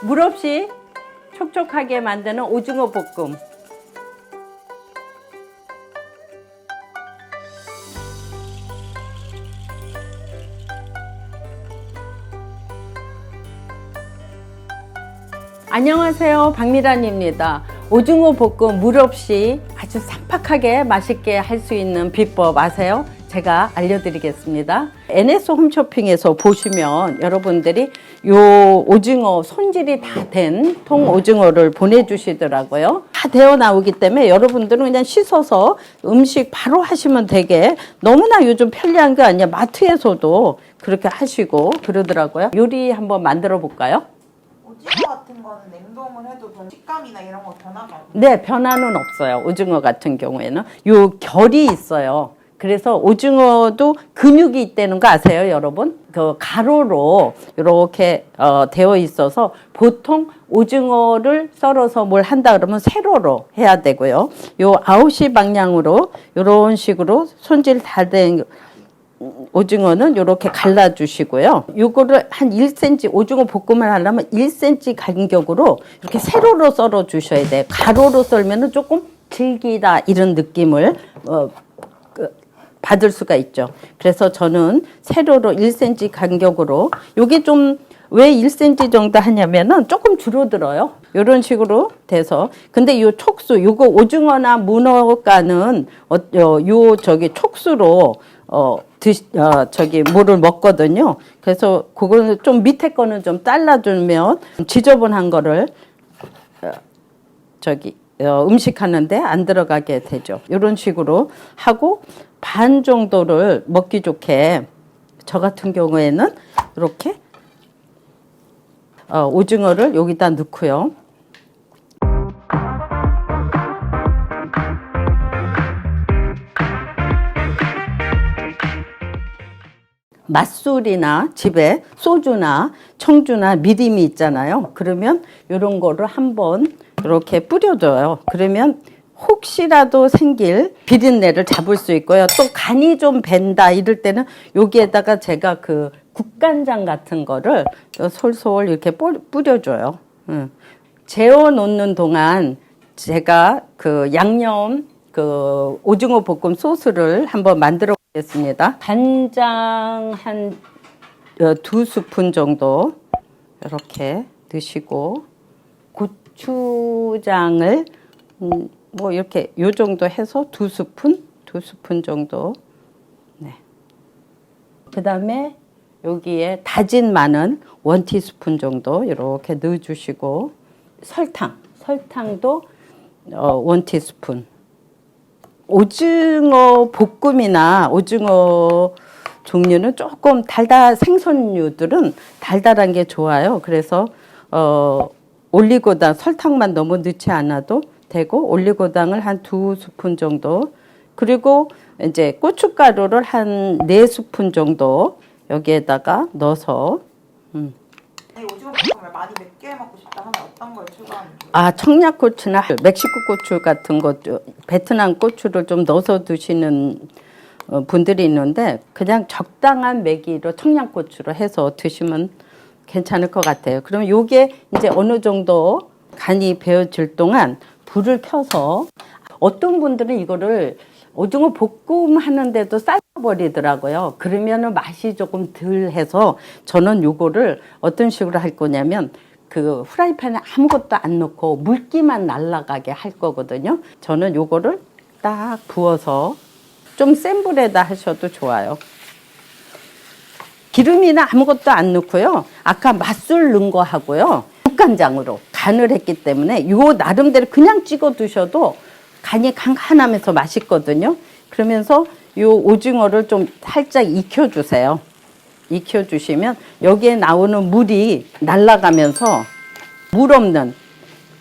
물 없이 촉촉하게 만드는 오징어 볶음. 안녕하세요, 박미란입니다. 오징어 볶음 물 없이 아주 삭박하게 맛있게 할 수 있는 비법 아세요? 제가 알려드리겠습니다. NS 홈쇼핑에서 보시면 여러분들이 요 오징어 손질이 다 된 통 오징어를 보내주시더라고요. 다 되어 나오기 때문에 여러분들은 그냥 씻어서 음식 바로 하시면 되게 너무나 요즘 편리한 거 아니야. 마트에서도 그렇게 하시고 그러더라고요. 요리 한번 만들어 볼까요? 오징어 같은 거는 냉동을 해도 좀 식감이나 이런 거 변화가 없나요? 네, 변화는 없어요. 오징어 같은 경우에는 요 결이 있어요. 그래서 오징어도 근육이 있다는 거 아세요, 여러분? 그 가로로 이렇게 되어 있어서 보통 오징어를 썰어서 뭘 한다 그러면 세로로 해야 되고요. 요 9시 방향으로 이런 식으로 손질 다 된 오징어는 이렇게 갈라주시고요. 요거를 한 1cm, 오징어 볶음을 하려면 1cm 간격으로 이렇게 세로로 썰어 주셔야 돼요. 가로로 썰면은 조금 질기다 이런 느낌을 받을 수가 있죠. 그래서 저는 세로로 1cm 간격으로, 요게 좀 왜 1cm 정도 하냐면은 조금 줄어들어요. 요런 식으로 돼서. 근데 요 촉수, 요거 오징어나 문어가는 촉수로 뭐를 먹거든요. 그래서 그거는 좀 밑에 거는 좀 잘라주면 지저분한 거를 음식하는데 안 들어가게 되죠. 이런 식으로 하고 반 정도를 먹기 좋게 저 같은 경우에는 이렇게 오징어를 여기다 넣고요. 맛술이나 집에 소주나 청주나 미림이 있잖아요. 그러면 이런 거를 한번 이렇게 뿌려줘요. 그러면 혹시라도 생길 비린내를 잡을 수 있고요. 또 간이 좀 밴다 이럴 때는 여기에다가 제가 그 국간장 같은 거를 솔솔 이렇게 뿌려줘요. 재워 놓는 동안 제가 그 양념 그 오징어 볶음 소스를 한번 만들어 보겠습니다. 간장 한 2스푼 정도 이렇게 넣으시고 고추장을 뭐 이렇게 요 정도 해서 2스푼 정도. 네. 그다음에 여기에 다진 마늘 1티스푼 정도 이렇게 넣어 주시고 설탕도 1티스푼. 오징어 볶음이나 오징어 종류는 조금 생선류들은 달달한 게 좋아요. 그래서 올리고당 설탕만 너무 넣지 않아도 되고 올리고당을 한 2스푼 정도, 그리고 이제 고춧가루를 한 4스푼 정도 여기에다가 넣어서 오징어 볶음을 많이 맵게 먹고 싶다 하면 어떤 걸 추가하면 돼요? 청양고추나 멕시코 고추 같은 것도 베트남 고추를 좀 넣어서 드시는 분들이 있는데 그냥 적당한 매기로 청양고추로 해서 드시면 괜찮을 것 같아요. 그럼 요게 이제 어느 정도 간이 배어질 동안 불을 켜서, 어떤 분들은 이거를 오징어 볶음 하는데도 삶아버리더라고요. 그러면은 맛이 조금 덜 해서 저는 요거를 어떤 식으로 할 거냐면 그 후라이팬에 아무것도 안 넣고 물기만 날아가게 할 거거든요. 저는 요거를 딱 부어서 좀 센 불에다 하셔도 좋아요. 기름이나 아무것도 안 넣고요. 아까 맛술 넣은 거 하고요. 국간장으로 간을 했기 때문에 요 나름대로 그냥 찍어 드셔도 간이 간간하면서 맛있거든요. 그러면서 요 오징어를 좀 살짝 익혀주세요. 익혀주시면 여기에 나오는 물이 날아가면서 물 없는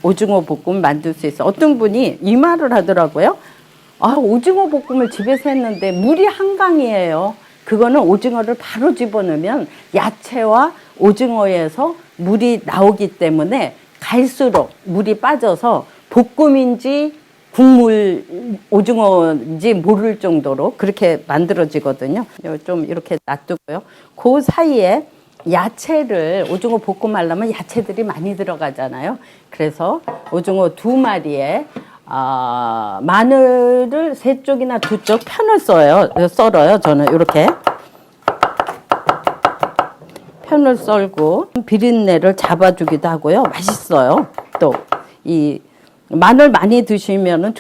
오징어 볶음 만들 수 있어요. 어떤 분이 이 말을 하더라고요. 오징어 볶음을 집에서 했는데 물이 한강이에요. 그거는 오징어를 바로 집어넣으면 야채와 오징어에서 물이 나오기 때문에 갈수록 물이 빠져서 볶음인지 국물 오징어인지 모를 정도로 그렇게 만들어지거든요. 좀 이렇게 놔두고요. 그 사이에 야채를 오징어 볶음 하려면 야채들이 많이 들어가잖아요. 그래서 오징어 2마리에 마늘을 3쪽이나 2쪽 편을 썰어요. 저는 이렇게 편을 썰고 비린내를 잡아주기도 하고요. 맛있어요. 또 이 마늘 많이 드시면은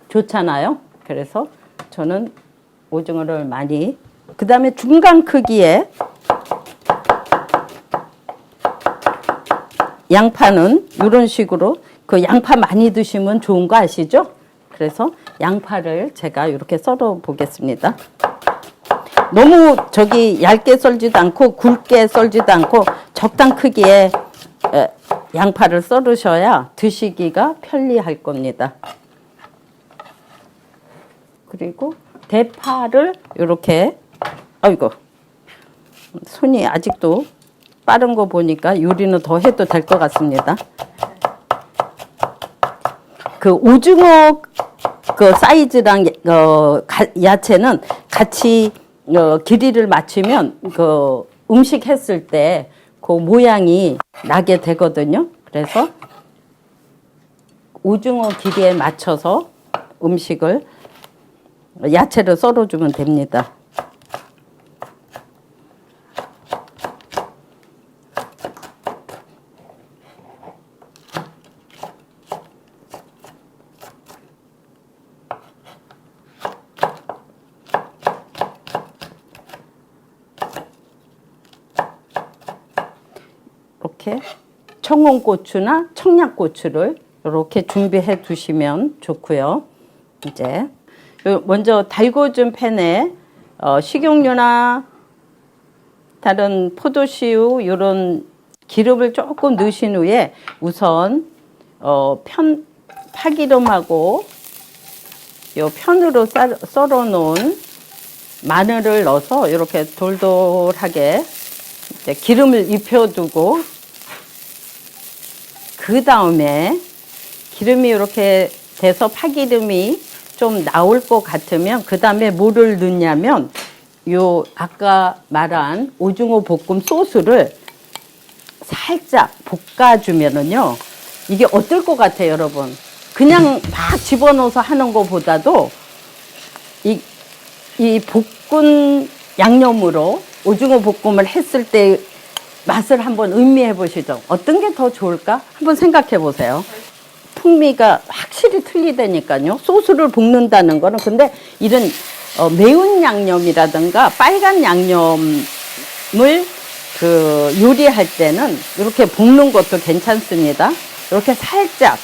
좋잖아요. 그래서 저는 오징어를 많이, 그 다음에 중간 크기에 양파는 이런 식으로, 그 양파 많이 드시면 좋은 거 아시죠? 그래서 양파를 제가 이렇게 썰어 보겠습니다. 너무 얇게 썰지도 않고 굵게 썰지도 않고 적당 크기의 양파를 썰으셔야 드시기가 편리할 겁니다. 그리고 대파를 이렇게, 아이고 손이 아직도 빠른 거 보니까 요리는 더 해도 될 것 같습니다. 그 오징어 그 사이즈랑 야채는 같이 길이를 맞추면 그 음식 했을 때 그 모양이 나게 되거든요. 그래서 오징어 길이에 맞춰서 야채를 썰어주면 됩니다. 이렇게 청홍고추나 청양고추를 이렇게 준비해 두시면 좋고요. 이제 먼저 달궈준 팬에 식용유나 다른 포도씨유 이런 기름을 조금 넣으신 후에 우선 파기름하고 요 편으로 썰어 놓은 마늘을 넣어서 이렇게 돌돌하게 이제 기름을 입혀두고, 그 다음에 기름이 이렇게 돼서 파기름이 좀 나올 것 같으면 그 다음에 뭐를 넣냐면 요 아까 말한 오징어 볶음 소스를 살짝 볶아주면은요, 이게 어떨 것 같아요, 여러분? 그냥 막 집어넣어서 하는 것보다도 이 볶은 양념으로 오징어 볶음을 했을 때 맛을 한번 음미해 보시죠. 어떤 게 더 좋을까? 한번 생각해 보세요. 풍미가 확실히 틀리다니까요. 소스를 볶는다는 거는. 근데 이런 매운 양념이라든가 빨간 양념을 요리할 때는 이렇게 볶는 것도 괜찮습니다. 이렇게 살짝,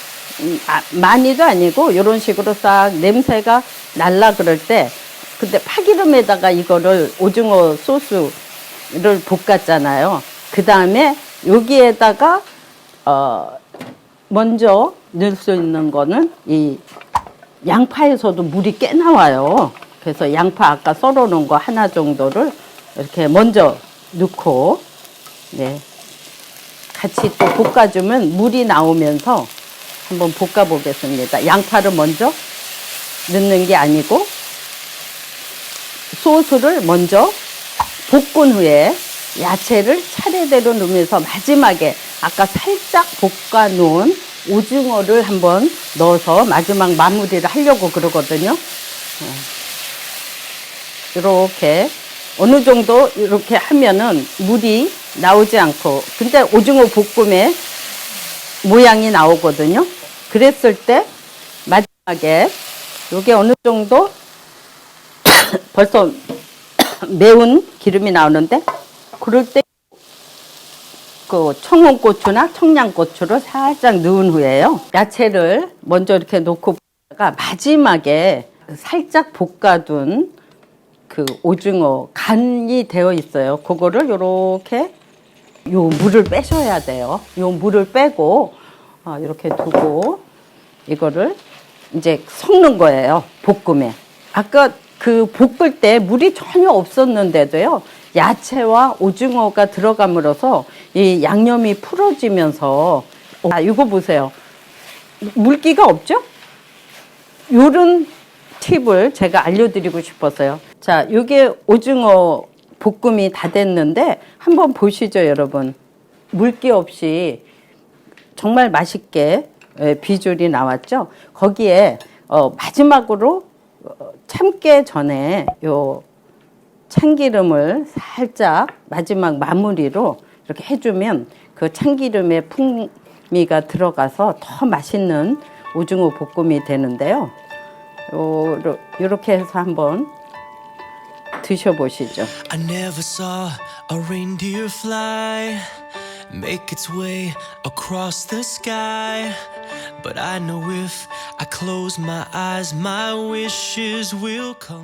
많이도 아니고 이런 식으로 싹 냄새가 날라 그럴 때, 근데 파기름에다가 이거를 오징어 소스를 볶았잖아요. 그 다음에 여기에다가 먼저 넣을 수 있는 거는 이 양파에서도 물이 꽤 나와요. 그래서 양파 아까 썰어 놓은 거 하나 정도를 이렇게 먼저 넣고, 네, 같이 또 볶아주면 물이 나오면서 한번 볶아 보겠습니다. 양파를 먼저 넣는 게 아니고 소스를 먼저 볶은 후에 야채를 차례대로 넣으면서 마지막에 아까 살짝 볶아 놓은 오징어를 한번 넣어서 마지막 마무리를 하려고 그러거든요. 이렇게 어느 정도 이렇게 하면은 물이 나오지 않고, 근데 오징어 볶음의 모양이 나오거든요. 그랬을 때 마지막에 이게 어느 정도 벌써 매운 기름이 나오는데, 그럴 때 그 청홍고추나 청양고추를 살짝 넣은 후에요, 야채를 먼저 이렇게 놓고 마지막에 살짝 볶아둔 그 오징어 간이 되어 있어요. 그거를 요렇게 요 물을 빼셔야 돼요. 요 물을 빼고 이렇게 두고 이거를 이제 섞는 거예요, 볶음에. 아까 그 볶을 때 물이 전혀 없었는데도요, 야채와 오징어가 들어감으로써 이 양념이 풀어지면서, 이거 보세요. 물기가 없죠? 요런 팁을 제가 알려드리고 싶었어요. 자, 요게 오징어 볶음이 다 됐는데 한번 보시죠, 여러분. 물기 없이 정말 맛있게 비주얼이 나왔죠. 거기에 마지막으로 참깨 전에 요 참기름을 살짝 마지막 마무리로 이렇게 해주면 그 참기름의 풍미가 들어가서 더 맛있는 오징어 볶음이 되는데요. 이렇게 해서 한번 드셔보시죠. I never saw a reindeer fly, make its way across the sky. But I know if I close my eyes, my wishes will come.